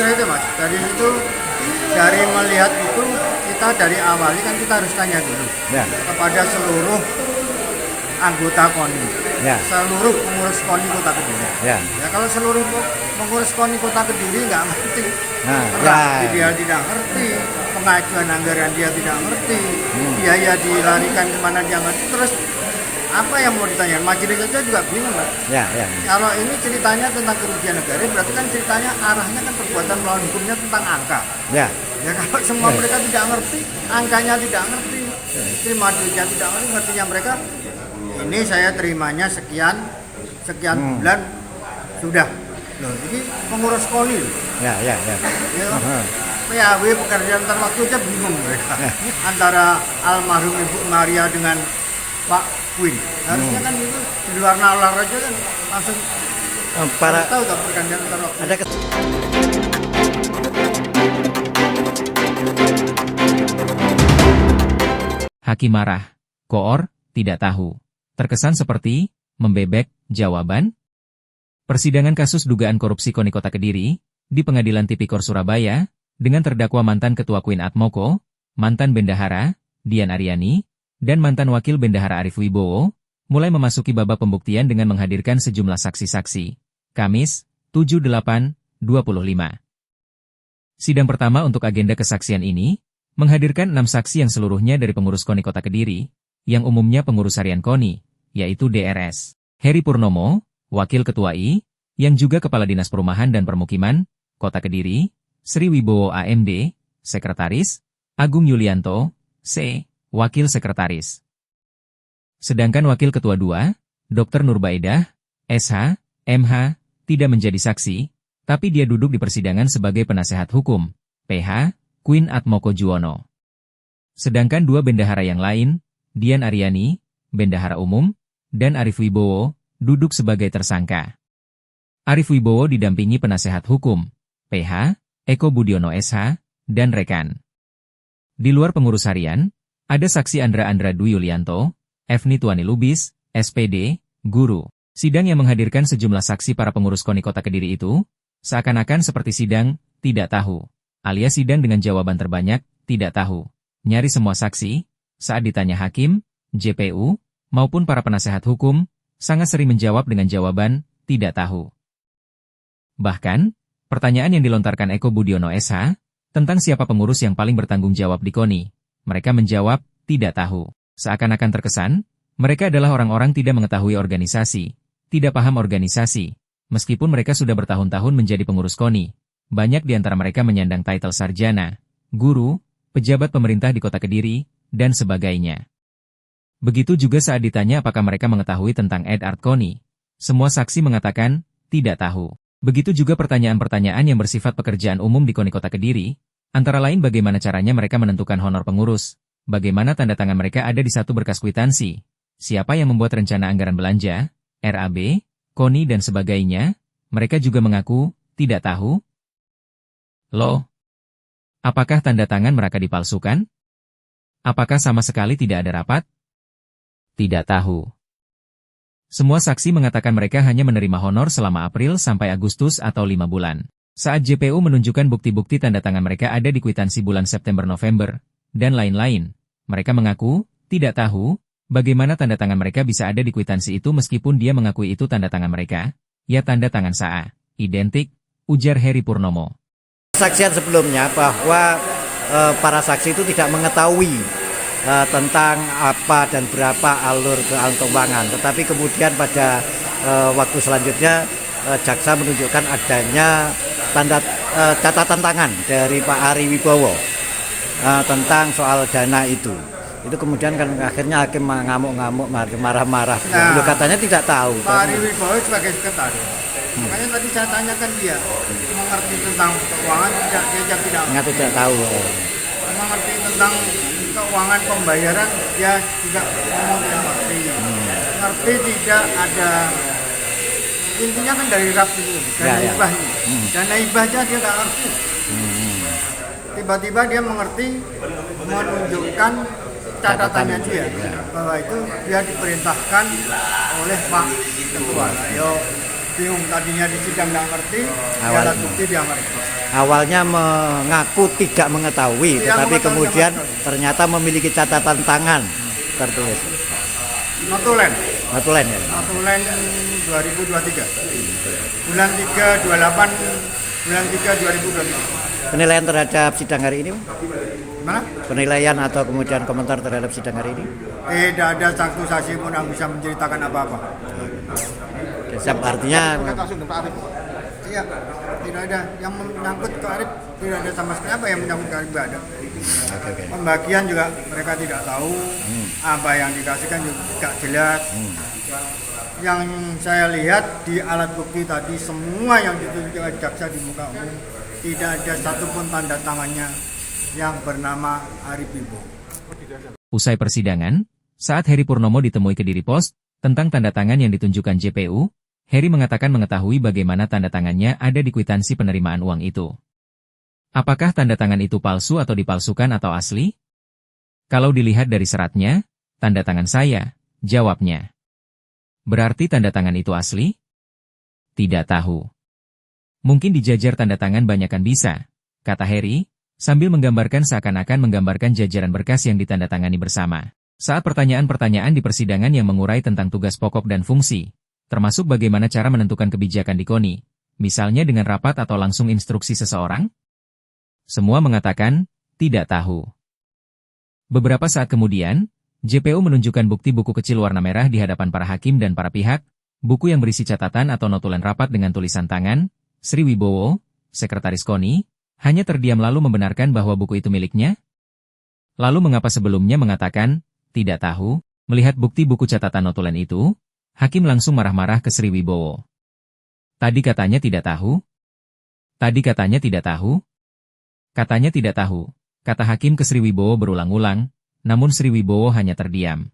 kira itu Mas, dari itu, dari melihat itu, kita dari awal kan kita harus tanya dulu kepada seluruh anggota KONI, seluruh pengurus KONI Kota Kediri. Ya kalau seluruh pengurus KONI Kota Kediri nggak ngerti, dia tidak ngerti, pengajuan anggaran dia tidak ngerti, biaya dilarikan kemana dia ngerti, terus apa yang mau ditanya? Majelis saja juga bingung kan? Kalau ini ceritanya tentang kerugian negara, berarti kan ceritanya arahnya kan perbuatan melawan hukumnya tentang angka. Ya kalau semua mereka tidak ngerti, angkanya tidak ngerti, terima duitnya tidak ngerti, ngertinya mereka ini saya terimanya sekian bulan sudah. Loh, ini pengurus KONI. PAW pekerjaan antar waktu aja bingung mereka. Antara almarhum Ibu Maria dengan Pak Queen. Harusnya kan itu di luar nalar aja kan langsung tahu tak pergantian antar waktu. Hakim marah, koor tidak tahu. Terkesan seperti membebek jawaban. Persidangan kasus dugaan korupsi KONI Kota Kediri di Pengadilan Tipikor Surabaya dengan terdakwa mantan Ketua Queen Atmoko, mantan Bendahara Dian Aryani, dan mantan Wakil Bendahara Arief Wibowo mulai memasuki babak pembuktian dengan menghadirkan sejumlah saksi-saksi. Kamis, 7/8/25. Sidang pertama untuk agenda kesaksian ini menghadirkan 6 saksi yang seluruhnya dari pengurus KONI Kota Kediri, yang umumnya pengurus harian KONI, yaitu DRS Heri Purnomo, Wakil Ketua I, yang juga Kepala Dinas Perumahan dan Permukiman, Kota Kediri, Sri Wibowo AMD, Sekretaris, Agung Yulianto, C, Wakil Sekretaris. Sedangkan Wakil Ketua II, Dr. Nurbaidah, SH, MH, tidak menjadi saksi, tapi dia duduk di persidangan sebagai penasehat hukum, PH, Queen Atmoko Juwono. Sedangkan 2 bendahara yang lain, Dian Aryani, Bendahara Umum, dan Arief Wibowo, duduk sebagai tersangka. Arief Wibowo didampingi penasehat hukum, PH, Eko Budiono SH, dan rekan. Di luar pengurus harian, ada saksi Andra Dwi Yulianto, Efni Tuani Lubis, SPD, guru. Sidang yang menghadirkan sejumlah saksi para pengurus KONI Kota Kediri itu, seakan-akan seperti sidang, tidak tahu, alias sidang dengan jawaban terbanyak, tidak tahu. Nyari semua saksi, saat ditanya hakim, JPU, maupun para penasehat hukum, sangat sering menjawab dengan jawaban, tidak tahu. Bahkan, pertanyaan yang dilontarkan Eko Budiono SH, tentang siapa pengurus yang paling bertanggung jawab di KONI, mereka menjawab, tidak tahu. Seakan-akan terkesan, mereka adalah orang-orang tidak mengetahui organisasi, tidak paham organisasi, meskipun mereka sudah bertahun-tahun menjadi pengurus KONI. Banyak di antara mereka menyandang titel sarjana, guru, pejabat pemerintah di Kota Kediri, dan sebagainya. Begitu juga saat ditanya apakah mereka mengetahui tentang Ed-Art KONI. Semua saksi mengatakan, tidak tahu. Begitu juga pertanyaan-pertanyaan yang bersifat pekerjaan umum di KONI Kota Kediri, antara lain bagaimana caranya mereka menentukan honor pengurus, bagaimana tanda tangan mereka ada di satu berkas kwitansi, siapa yang membuat rencana anggaran belanja, RAB, KONI dan sebagainya, mereka juga mengaku, tidak tahu. Loh, apakah tanda tangan mereka dipalsukan? Apakah sama sekali tidak ada rapat? Tidak tahu. Semua saksi mengatakan mereka hanya menerima honor selama April sampai Agustus atau 5 bulan. Saat JPU menunjukkan bukti-bukti tanda tangan mereka ada di kwitansi bulan September-November, dan lain-lain, mereka mengaku, tidak tahu, bagaimana tanda tangan mereka bisa ada di kwitansi itu meskipun dia mengakui itu tanda tangan mereka. Ya tanda tangan SAA, identik, ujar Heri Purnomo. Saksian sebelumnya bahwa para saksi itu tidak mengetahui tentang apa dan berapa alur keuangan, tetapi kemudian pada waktu selanjutnya jaksa menunjukkan adanya catatan tangan dari Pak Ari Wibowo tentang soal dana itu kemudian kan akhirnya hakim ngamuk-ngamuk, marah-marah. Nah, katanya tidak tahu. Pak Ari Wibowo sebagai sekretaris, makanya tadi saya tanyakan dia mengerti tentang keuangan, dia tidak tahu. Mengerti tentang keuangan pembayaran, dia tidak ngomong tidak ngerti tidak ada, intinya kan dari RAB itu, dana hibah ini. Dana hibahnya dia nggak ngerti. Tiba-tiba dia mengerti, menunjukkan catatannya dia, bahwa itu dia diperintahkan oleh Pak Ketua. Yo bingung, tadinya di sidang nggak ngerti, dia alat bukti dia ngerti. awalnya mengaku tidak mengetahui, tetapi kemudian ternyata memiliki catatan tangan tertulis. Notulen Ya. Notulen 2023 bulan 3 2023. Penilaian terhadap sidang hari ini? Gimana? Penilaian atau kemudian komentar terhadap sidang hari ini? Tidak ada satu saksi pun yang bisa menceritakan apa-apa. Siap, artinya Iya, tidak ada yang menyangkut ke Arif, tidak ada sama sekali. Apa yang menyangkut ke Arif, tidak ada. Oke. Pembagian juga mereka tidak tahu, apa yang dikasihkan juga tidak jelas. Yang saya lihat di alat bukti tadi, semua yang ditunjukkan jaksa di muka umum, tidak ada satupun tanda tangannya yang bernama Arif Wibowo. Usai persidangan, saat Heri Purnomo ditemui Kediri Pos tentang tanda tangan yang ditunjukkan JPU, Heri mengatakan mengetahui bagaimana tanda tangannya ada di kwitansi penerimaan uang itu. Apakah tanda tangan itu palsu atau dipalsukan atau asli? Kalau dilihat dari seratnya, tanda tangan saya, jawabnya. Berarti tanda tangan itu asli? Tidak tahu. Mungkin dijajar tanda tangan banyakan bisa, kata Heri, sambil menggambarkan seakan-akan menggambarkan jajaran berkas yang ditandatangani bersama. Saat pertanyaan-pertanyaan di persidangan yang mengurai tentang tugas pokok dan fungsi, termasuk bagaimana cara menentukan kebijakan di KONI, misalnya dengan rapat atau langsung instruksi seseorang? Semua mengatakan, tidak tahu. Beberapa saat kemudian, JPU menunjukkan bukti buku kecil warna merah di hadapan para hakim dan para pihak, buku yang berisi catatan atau notulen rapat dengan tulisan tangan, Sri Wibowo, Sekretaris KONI, hanya terdiam lalu membenarkan bahwa buku itu miliknya? Lalu mengapa sebelumnya mengatakan, tidak tahu, melihat bukti buku catatan notulen itu? Hakim langsung marah-marah ke Sri Wibowo. Tadi katanya tidak tahu? Tadi katanya tidak tahu? Katanya tidak tahu, kata Hakim ke Sri Wibowo berulang-ulang, namun Sri Wibowo hanya terdiam.